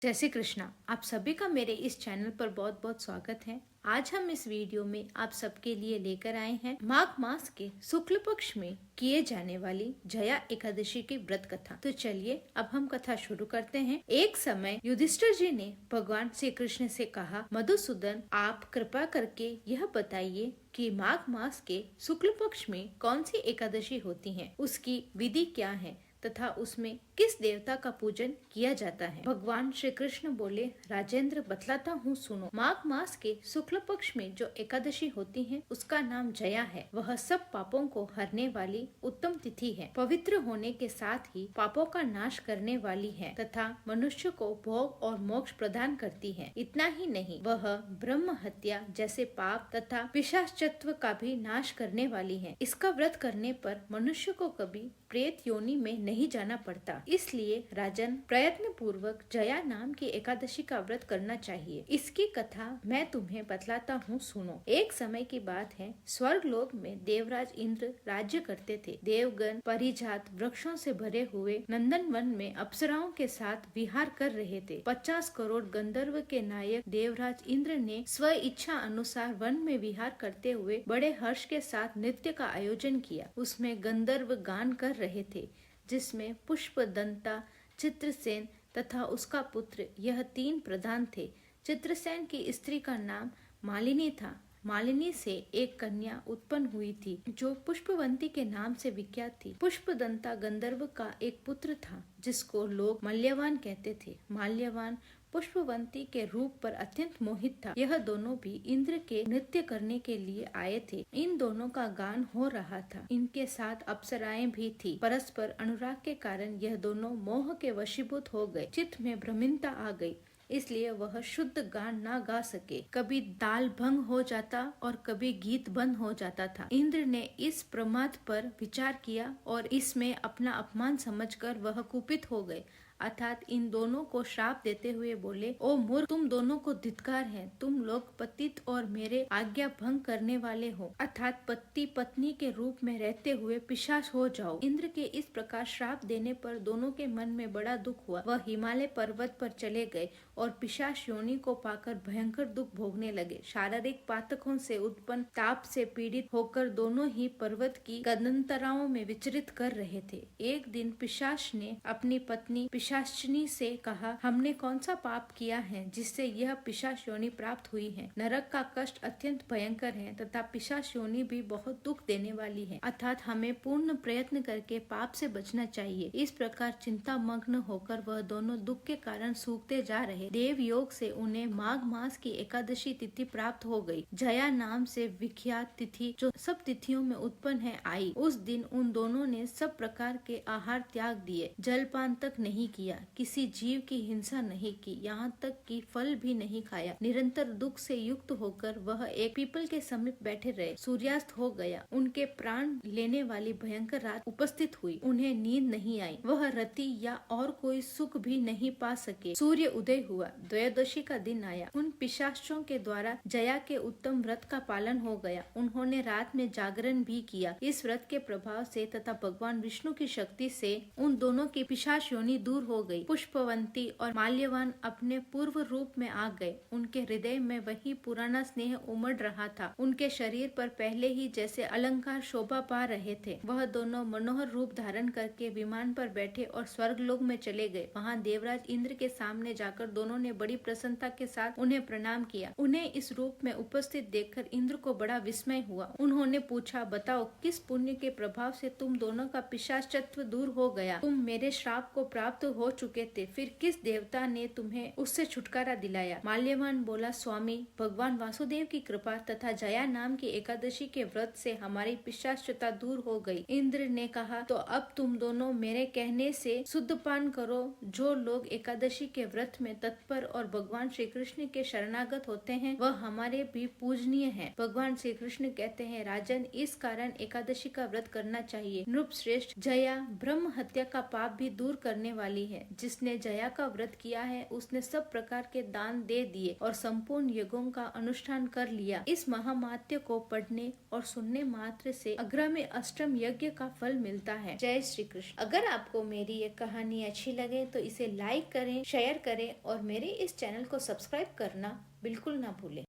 जय श्री कृष्णा। आप सभी का मेरे इस चैनल पर बहुत बहुत स्वागत है। आज हम इस वीडियो में आप सबके लिए लेकर आए हैं माघ मास के शुक्ल पक्ष में किए जाने वाली जया एकादशी की व्रत कथा। तो चलिए अब हम कथा शुरू करते हैं। एक समय युधिष्ठिर जी ने भगवान श्री कृष्ण से कहा, मधुसूदन, आप कृपा करके यह बताइए कि माघ मास के शुक्ल पक्ष में कौन सी एकादशी होती है, उसकी विधि क्या है तथा उसमें किस देवता का पूजन किया जाता है। भगवान श्री कृष्ण बोले, राजेंद्र, बतलाता हूँ, सुनो। माघ मास के शुक्ल पक्ष में जो एकादशी होती है उसका नाम जया है। वह सब पापों को हरने वाली उत्तम तिथि है। पवित्र होने के साथ ही पापों का नाश करने वाली है तथा मनुष्य को भोग और मोक्ष प्रदान करती है। इतना ही नहीं, वह ब्रह्म हत्या जैसे पाप तथा पिशाचत्व का भी नाश करने वाली है। इसका व्रत करने पर मनुष्य को कभी प्रेत योनि में नहीं जाना पड़ता। इसलिए राजन, प्रयत्न पूर्वक जया नाम की एकादशी का व्रत करना चाहिए। इसकी कथा मैं तुम्हें बतलाता हूँ, सुनो। एक समय की बात है, स्वर्ग लोक में देवराज इंद्र राज्य करते थे। देवगण परिजात वृक्षों से भरे हुए नंदन वन में अप्सराओं के साथ विहार कर रहे थे। 50 करोड़ गंधर्व के नायक देवराज इंद्र ने स्व इच्छा अनुसार वन में विहार करते हुए बड़े हर्ष के साथ नृत्य का आयोजन किया। उसमें गंधर्व गान कर रहे थे, जिसमें पुष्पदंता, चित्रसेन तथा उसका पुत्र, यह 3 प्रधान थे। चित्रसेन की स्त्री का नाम मालिनी था। मालिनी से एक कन्या उत्पन्न हुई थी जो पुष्पवंती के नाम से विख्यात थी। पुष्पदंता गंधर्व का एक पुत्र था जिसको लोग मल्यवान कहते थे। माल्यवान पुष्पवंती के रूप पर अत्यंत मोहित था। यह दोनों भी इंद्र के नृत्य करने के लिए आए थे। इन दोनों का गान हो रहा था। इनके साथ अप्सराएं भी थी। परस्पर अनुराग के कारण यह दोनों मोह के वशीभूत हो गए। चित्त में भ्रमिनता आ गई, इसलिए वह शुद्ध गान ना गा सके। कभी ताल भंग हो जाता और कभी गीत बंद हो जाता था। इंद्र ने इस प्रमाद पर विचार किया और इसमें अपना अपमान समझकर वह कुपित हो गए, अर्थात इन दोनों को श्राप देते हुए बोले, ओ मूर्ख, तुम दोनों को धिक्कार है। तुम लोग पतित और मेरे आज्ञा भंग करने वाले हो, अर्थात पति पत्नी के रूप में रहते हुए पिशाच हो जाओ। इंद्र के इस प्रकार श्राप देने पर दोनों के मन में बड़ा दुख हुआ। वह हिमालय पर्वत पर चले गए और पिशाच योनि को पाकर भयंकर दुख भोगने लगे। शारीरिक पातकों से उत्पन्न ताप से पीड़ित होकर दोनों ही पर्वत की गगनतराओं में विचरित कर रहे थे। एक दिन पिशाच ने अपनी पत्नी पिशाचिनी से कहा, हमने कौन सा पाप किया है जिससे यह पिशाच योनि प्राप्त हुई है। नरक का कष्ट अत्यंत भयंकर है तथा पिशाच योनि भी बहुत दुख देने वाली है, अर्थात हमें पूर्ण प्रयत्न करके पाप से बचना चाहिए। इस प्रकार चिंता मग्न होकर वह दोनों दुख के कारण सूखते जा रहे। देव योग से उन्हें माघ मास की एकादशी तिथि प्राप्त हो गई। जया नाम से विख्यात तिथि जो सब तिथियों में उत्पन्न है आई। उस दिन उन दोनों ने सब प्रकार के आहार त्याग दिए, जलपान तक नहीं किया, किसी जीव की हिंसा नहीं की, यहाँ तक कि फल भी नहीं खाया। निरंतर दुख से युक्त होकर वह एक पीपल के समीप बैठे रहे। सूर्यास्त हो गया। उनके प्राण लेने वाली भयंकर रात उपस्थित हुई। उन्हें नींद नहीं आई। वह रति या और कोई सुख भी नहीं पा सके। सूर्य उदय हुआ। त्रयोदशी का दिन आया। उन पिशाचों के द्वारा जया के उत्तम व्रत का पालन हो गया। उन्होंने रात में जागरण भी किया। इस व्रत के प्रभाव से तथा भगवान विष्णु की शक्ति से उन दोनों की पिशाच योनि दूर हो गई। पुष्पवंती और माल्यवान अपने पूर्व रूप में आ गए। उनके हृदय में वही पुराना स्नेह उमड़ रहा था। उनके शरीर पर पहले ही जैसे अलंकार शोभा पा रहे थे। वह दोनों मनोहर रूप धारण करके विमान पर बैठे और स्वर्गलोक में चले गए। वहाँ देवराज इंद्र के सामने जाकर दोनों ने बड़ी प्रसन्नता के साथ उन्हें प्रणाम किया। उन्हें इस रूप में उपस्थित देखकर इंद्र को बड़ा विस्मय हुआ। उन्होंने पूछा, बताओ, किस पुण्य के प्रभाव से तुम दोनों का पिशाचत्व दूर हो गया? तुम मेरे श्राप को प्राप्त हो चुके थे, फिर किस देवता ने तुम्हें उससे छुटकारा दिलाया? माल्यवान बोला, स्वामी, भगवान वासुदेव की कृपा तथा जया नाम की एकादशी के व्रत से हमारी पिशाचता दूर हो गई। इंद्र ने कहा, तो अब तुम दोनों मेरे कहने से शुद्ध पान करो। जो लोग एकादशी के व्रत में तत्पर और भगवान श्री कृष्ण के शरणागत होते हैं वह हमारे भी पूजनीय हैं। भगवान श्री कृष्ण कहते हैं, राजन, इस कारण एकादशी का व्रत करना चाहिए। नृप श्रेष्ठ, जया ब्रह्म हत्या का पाप भी दूर करने वाली वाली है। जिसने जया का व्रत किया है उसने सब प्रकार के दान दे दिए और संपूर्ण यज्ञों का अनुष्ठान कर लिया। इस महामात्य को पढ़ने और सुनने मात्र से अग्रमी अष्टम यज्ञ का फल मिलता है। जय श्री कृष्ण। अगर आपको मेरी ये कहानी अच्छी लगे तो इसे लाइक करें, शेयर करें और मेरे इस चैनल को सब्सक्राइब करना बिल्कुल ना भूलें।